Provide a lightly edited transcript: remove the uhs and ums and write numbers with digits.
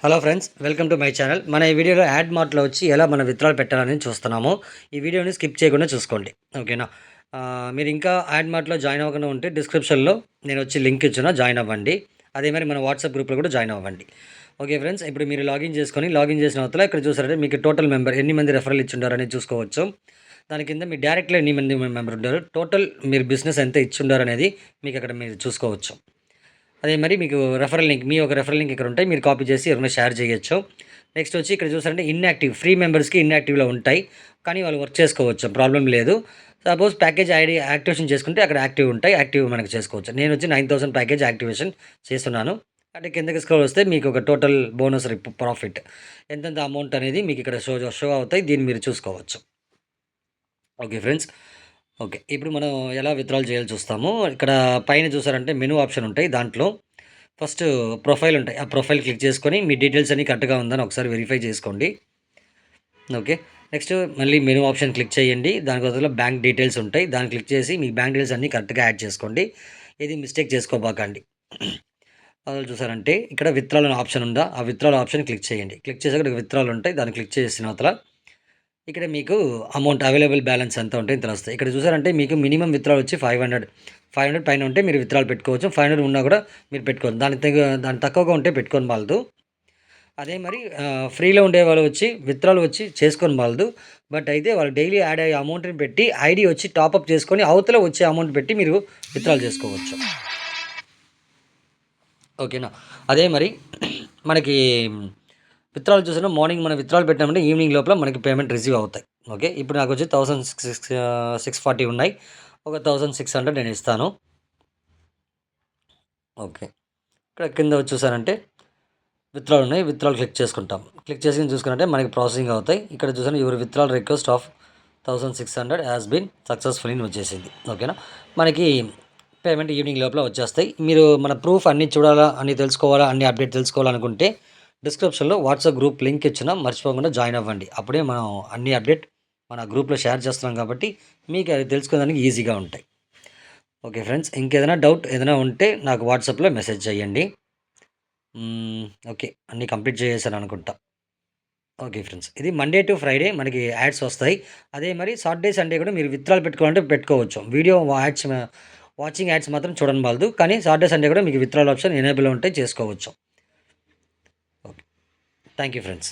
Hello friends, welcome to my channel. మన ఈ వీడియోలో యాడ్ మార్ట్లో వచ్చి ఎలా మన విత్డ్రాల్ పెట్టాలని చూస్తున్నాము. ఈ వీడియోని స్కిప్ చేయకుండా చూసుకోండి, ఓకేనా? మీరు ఇంకా యాడ్ మార్ట్లో జాయిన్ అవ్వకుండా ఉంటే డిస్క్రిప్షన్లో నేను వచ్చి లింక్ ఇచ్చిన, జాయిన్ అవ్వండి. అదే మరి మన వాట్సాప్ గ్రూప్లో కూడా జాయిన్ అవ్వండి. ఓకే ఫ్రెండ్స్, ఇప్పుడు మీరు లాగిన్ చేసిన అవతల ఇక్కడ చూసారంటే మీకు టోటల్ మెంబర్ ఎన్ని మంది రెఫరల్ ఇచ్చిండారని చూసుకోవచ్చు. దాని కింద మీ డైరెక్ట్లో ఎన్ని మంది మెంబర్ ఉంటారు, టోటల్ మీరు బిజినెస్ ఎంత ఇచ్చిండారు అనేది మీకు అక్కడ మీరు చూసుకోవచ్చు. అదే మరి మీకు రెఫరల్ లింక్, మీ ఒక రెఫరల్ లింక్ ఇక్కడ ఉంటాయి, మీరు కాపీ చేసి ఎవరైనా షేర్ చేయొచ్చు. నెక్స్ట్ వచ్చి ఇక్కడ చూసారంటే ఇన్యాక్టివ్, ఫ్రీ మెంబర్స్కి ఇన్యాక్టివ్లో ఉంటాయి, కానీ వాళ్ళు వర్క్ చేసుకోవచ్చు, ప్రాబ్లం లేదు. సపోజ్ ప్యాకేజ్ ఐడి యాక్టివేషన్ చేసుకుంటే అక్కడ యాక్టివ్ ఉంటాయి, యాక్టివ్ మనకు చేసుకోవచ్చు. నేను వచ్చి 9000 ప్యాకేజ్ యాక్టివేషన్ చేస్తున్నాను. అంటే కిందకి స్క్రోల్ వస్తే మీకు ఒక టోటల్ బోనస్ ప్రాఫిట్ ఎంతెంత అమౌంట్ అనేది మీకు ఇక్కడ షో అవుతాయి, దీన్ని మీరు చూసుకోవచ్చు. Okay friends, okay. ఇప్పుడు మనం ఎలా విత్డ్రాల్ చేయాలో చూస్తాము. ఇక్కడ పైన చూసారంటే మెనూ ఆప్షన్ ఉంటాయి, దాంట్లో ఫస్ట్ ప్రొఫైల్ ఉంటాయి. ఆ ప్రొఫైల్ క్లిక్ చేసుకొని మీ డీటెయిల్స్ అన్నీ కరెక్ట్గా ఉందని ఒకసారి వెరిఫై చేసుకోండి. ఓకే. నెక్స్ట్ మళ్ళీ మెనూ ఆప్షన్ క్లిక్ చేయండి. దాని బదులు బ్యాంక్ డీటెయిల్స్ ఉంటాయి, దాన్ని క్లిక్ చేసి మీ బ్యాంక్ డీటెయిల్స్ అన్నీ కరెక్ట్గా యాడ్ చేసుకోండి. ఇది మిస్టేక్ చేసుకోబాకండి. అసలు చూసారంటే ఇక్కడ విత్డ్రాల్ అనే ఆప్షన్ ఉందా, ఆ విత్డ్రాల్ ఆప్షన్ క్లిక్ చేయండి. క్లిక్ చేసాక విత్డ్రాల్ ఉంటాయి, దాన్ని క్లిక్ చేసిన అవతల ఇక్కడ మీకు అమౌంట్ అవైలబుల్ బ్యాలెన్స్ ఎంత ఉంటే ఇంత వస్తాయి. ఇక్కడ చూసారంటే మీకు మినిమం విత్డ్రాల్ వచ్చి 500 పైన ఉంటే మీరు విత్డ్రాల్ పెట్టుకోవచ్చు. 500 ఉన్నా కూడా మీరు పెట్టుకోవచ్చు. దాని తక్కువగా ఉంటే పెట్టుకొని బాలదు. అదే మరి ఫ్రీలో ఉండే వాళ్ళు వచ్చి విత్డ్రాల్ వచ్చి చేసుకొని బాలదు. బట్ అయితే వాళ్ళు డైలీ యాడ్ అయ్యే అమౌంట్ని పెట్టి ఐడి వచ్చి టాప్అప్ చేసుకొని అవతల వచ్చే అమౌంట్ పెట్టి మీరు విత్డ్రాల్ చేసుకోవచ్చు, ఓకేనా? అదే మరి మనకి విత్డ్రాల్ చూసినా మార్నింగ్ మనం విత్డ్రాల్ పెట్టామంటే ఈవినింగ్ లోపల మనకి పేమెంట్ రిసీవ్ అవుతాయి. ఓకే. ఇప్పుడు నాకు వచ్చి 1640 ఉన్నాయి, ఒక 1600 నేను ఇస్తాను. ఓకే. ఇక్కడ కింద వచ్చి చూసానంటే విత్డ్రాల్ ఉన్నాయి, విత్డ్రాల్ క్లిక్ చేసుకుంటాం. క్లిక్ చేసి చూసుకున్నట్టే మనకి ప్రాసెసింగ్ అవుతాయి. ఇక్కడ చూసాను your withdrawal request of 1600 has been successful అని వచ్చేసింది, ఓకేనా? మనకి పేమెంట్ ఈవినింగ్ లోపల వచ్చేస్తాయి. మీరు మన ప్రూఫ్ అన్నీ చూడాలా, అన్నీ తెలుసుకోవాలా, అన్ని అప్డేట్ తెలుసుకోవాలనుకుంటే డిస్క్రిప్షన్లో వాట్సాప్ గ్రూప్ లింక్ ఇచ్చిన, మర్చిపోకుండా జాయిన్ అవ్వండి. అప్పుడే మనం అన్ని అప్డేట్ మన గ్రూప్లో షేర్ చేస్తున్నాం కాబట్టి మీకు అది తెలుసుకోవడానికి ఈజీగా ఉంటాయి. ఓకే ఫ్రెండ్స్, ఇంకేదైనా డౌట్ ఏదైనా ఉంటే నాకు వాట్సాప్లో మెసేజ్ చేయండి. ఓకే, అన్నీ కంప్లీట్ చేసేసాను అనుకుంటా. ఓకే ఫ్రెండ్స్, ఇది మండే టు ఫ్రైడే మనకి యాడ్స్ వస్తాయి. అదే మరి సాటర్డే సండే కూడా మీరు విత్డ్రాల్ పెట్టుకోవాలంటే పెట్టుకోవచ్చు. వీడియో వాచింగ్ యాడ్స్ మాత్రం చూడడం బాలదు, కానీ సాటర్డే సండే కూడా మీకు విత్డ్రాల్ ఆప్షన్ ఎనేబుల్ ఉంటే చేసుకోవచ్చు. Okay, thank you friends.